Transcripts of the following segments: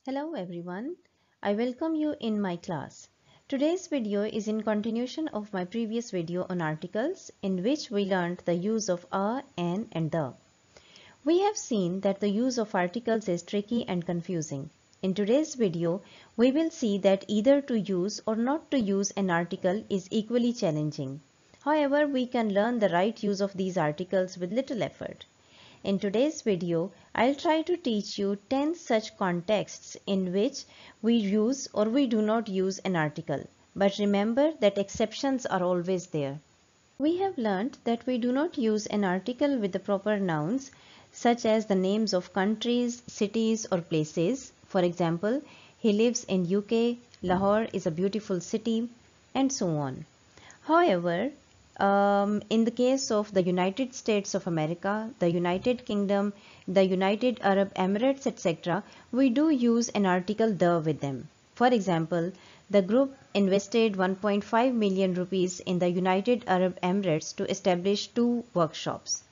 Hello everyone, I welcome you in my class. Today's video is in continuation of my previous video on articles in which we learned the use of a, an and the. We have seen that the use of articles is tricky and confusing. In today's video, we will see that either to use or not to use an article is equally challenging. However, we can learn the right use of these articles with little effort. In today's video, I'll try to teach you 10 such contexts in which we use or we do not use an article. But remember that exceptions are always there. We have learned that we do not use an article with the proper nouns such as the names of countries, cities or places. For example, he lives in UK, Lahore is a beautiful city, and so on. However, in the case of the United States of America, the United Kingdom, the United Arab Emirates, etc., we do use an article the with them. For example, the group invested 1.5 million rupees in the United Arab Emirates to establish 2 workshops.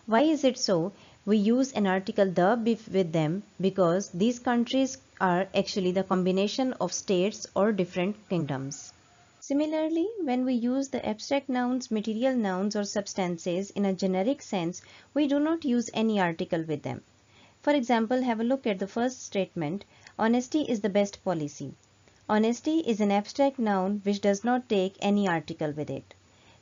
Why is it so? We use an article the with them because these countries are actually the combination of states or different kingdoms. Similarly, when we use the abstract nouns, material nouns or substances in a generic sense, we do not use any article with them. For example, have a look at the first statement, honesty is the best policy. Honesty is an abstract noun which does not take any article with it.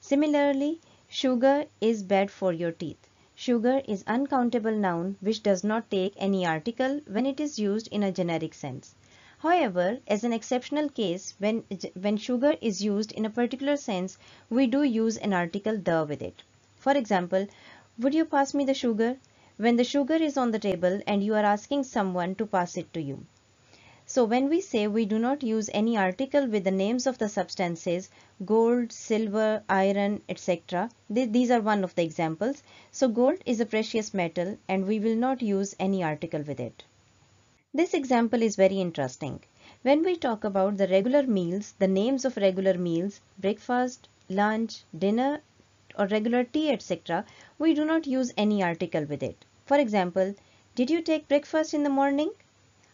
Similarly, sugar is bad for your teeth. Sugar is uncountable noun which does not take any article when it is used in a generic sense. However, as an exceptional case, when sugar is used in a particular sense, we do use an article the with it. For example, would you pass me the sugar? When the sugar is on the table and you are asking someone to pass it to you. So when we say we do not use any article with the names of the substances, gold, silver, iron, etc. These are one of the examples. So gold is a precious metal and we will not use any article with it. This example is very interesting. When we talk about the regular meals, the names of regular meals, breakfast, lunch, dinner or regular tea, etc., we do not use any article with it. For example, did you take breakfast in the morning?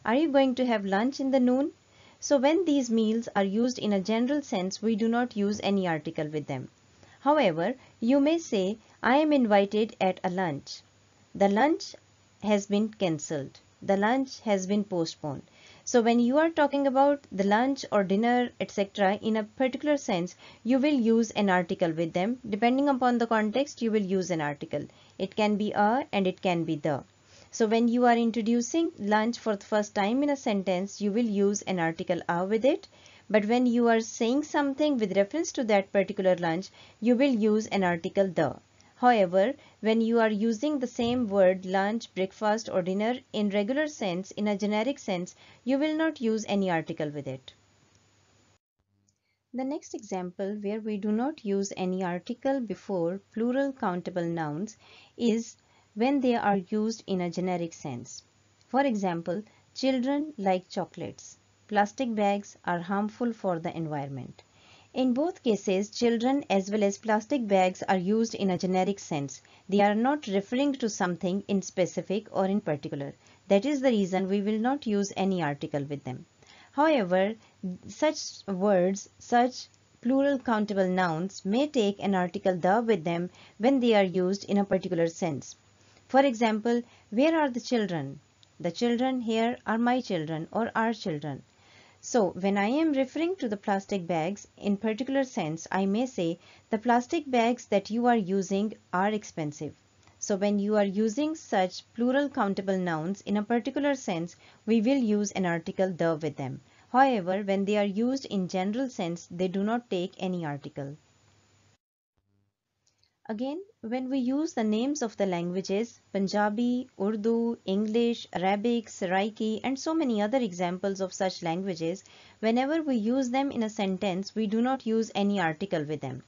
Are you going to have lunch in the noon? So when these meals are used in a general sense, we do not use any article with them. However, you may say, I am invited at a lunch. The lunch has been cancelled. The lunch has been postponed. So when you are talking about the lunch or dinner, etc., in a particular sense, you will use an article with them. Depending upon the context, you will use an article. It can be a and it can be the. So when you are introducing lunch for the first time in a sentence, you will use an article a with it. But when you are saying something with reference to that particular lunch, you will use an article the. However, when you are using the same word lunch, breakfast or dinner in regular sense, in a generic sense, you will not use any article with it. The next example where we do not use any article before plural countable nouns is when they are used in a generic sense. For example, children like chocolates. Plastic bags are harmful for the environment. In both cases, children as well as plastic bags are used in a generic sense. They are not referring to something in specific or in particular. That is the reason we will not use any article with them. However, such words, such plural countable nouns may take an article the with them when they are used in a particular sense. For example, where are the children? The children here are my children or our children. So when I am referring to the plastic bags in particular sense, I may say the plastic bags that you are using are expensive. So when you are using such plural countable nouns in a particular sense, we will use an article the with them. However, when they are used in general sense, they do not take any article. Again, when we use the names of the languages, Punjabi, Urdu, English, Arabic, Saraiki, and so many other examples of such languages, whenever we use them in a sentence, we do not use any article with them.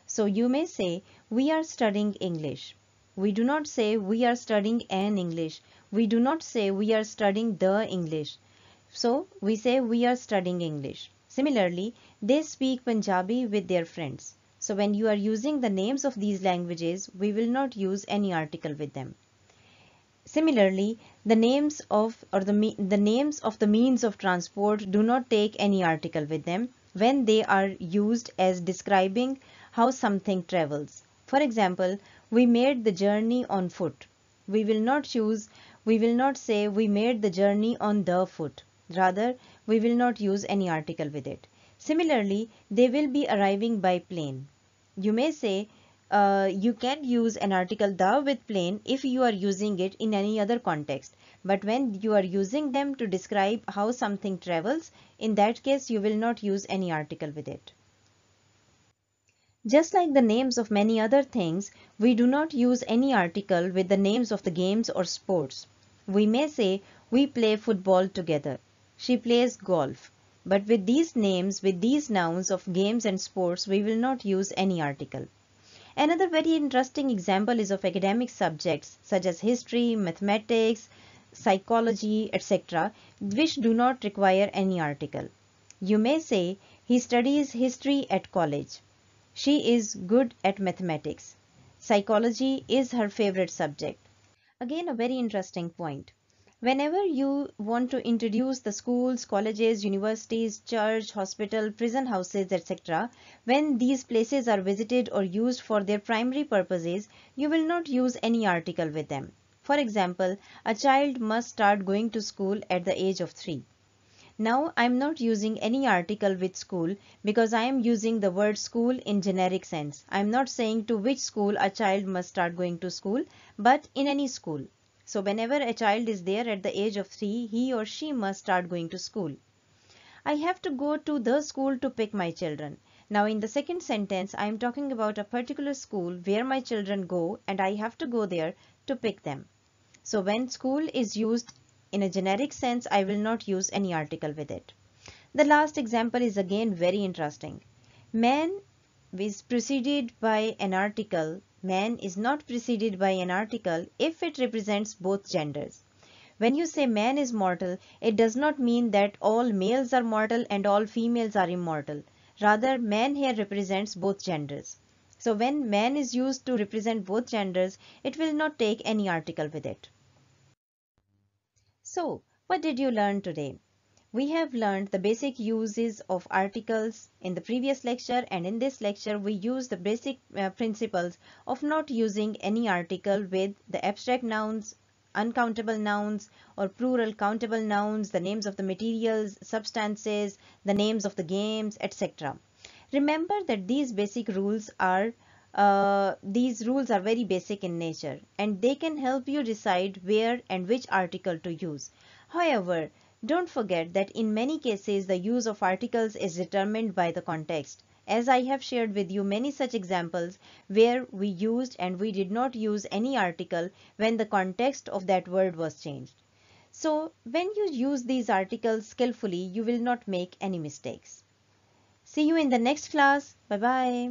So you may say, we are studying English. We do not say we are studying an English. We do not say we are studying the English. So we say we are studying English. Similarly, they speak Punjabi with their friends. So when you are using the names of these languages, we will not use any article with them. Similarly, the names of the names of the means of transport do not take any article with them when they are used as describing how something travels. For example, we made the journey on foot. We will not say we made the journey on the foot. Rather, we will not use any article with it. Similarly, they will be arriving by plane. You may say you can use an article the with plane if you are using it in any other context. But when you are using them to describe how something travels, in that case you will not use any article with it. Just like the names of many other things, we do not use any article with the names of the games or sports. We may say, we play football together. She plays golf. But with these names, with these nouns of games and sports, we will not use any article. Another very interesting example is of academic subjects such as history, mathematics, psychology, etc., which do not require any article. You may say, he studies history at college. She is good at mathematics. Psychology is her favorite subject. Again, a very interesting point. Whenever you want to introduce the schools, colleges, universities, church, hospital, prison houses, etc., when these places are visited or used for their primary purposes, you will not use any article with them. For example, a child must start going to school at the age of 3. Now I am not using any article with school because I am using the word school in generic sense. I am not saying to which school a child must start going to school, but in any school. So whenever a child is there at the age of 3, he or she must start going to school. I have to go to the school to pick my children. Now in the second sentence, I am talking about a particular school where my children go and I have to go there to pick them. So when school is used in a generic sense, I will not use any article with it. The last example is again very interesting. Man is preceded by an article. Man is not preceded by an article if it represents both genders. When you say man is mortal, it does not mean that all males are mortal and all females are immortal. Rather, man here represents both genders. So when man is used to represent both genders, it will not take any article with it. So, what did you learn today? We have learned the basic uses of articles in the previous lecture, and in this lecture we use the basic principles of not using any article with the abstract nouns, uncountable nouns or plural countable nouns, the names of the materials, substances, the names of the games, etc. Remember that these rules are very basic in nature and they can help you decide where and which article to use. However, don't forget that in many cases the use of articles is determined by the context, as I have shared with you many such examples where we used and we did not use any article when the context of that word was changed. So when you use these articles skillfully, you will not make any mistakes. See you in the next class. Bye bye.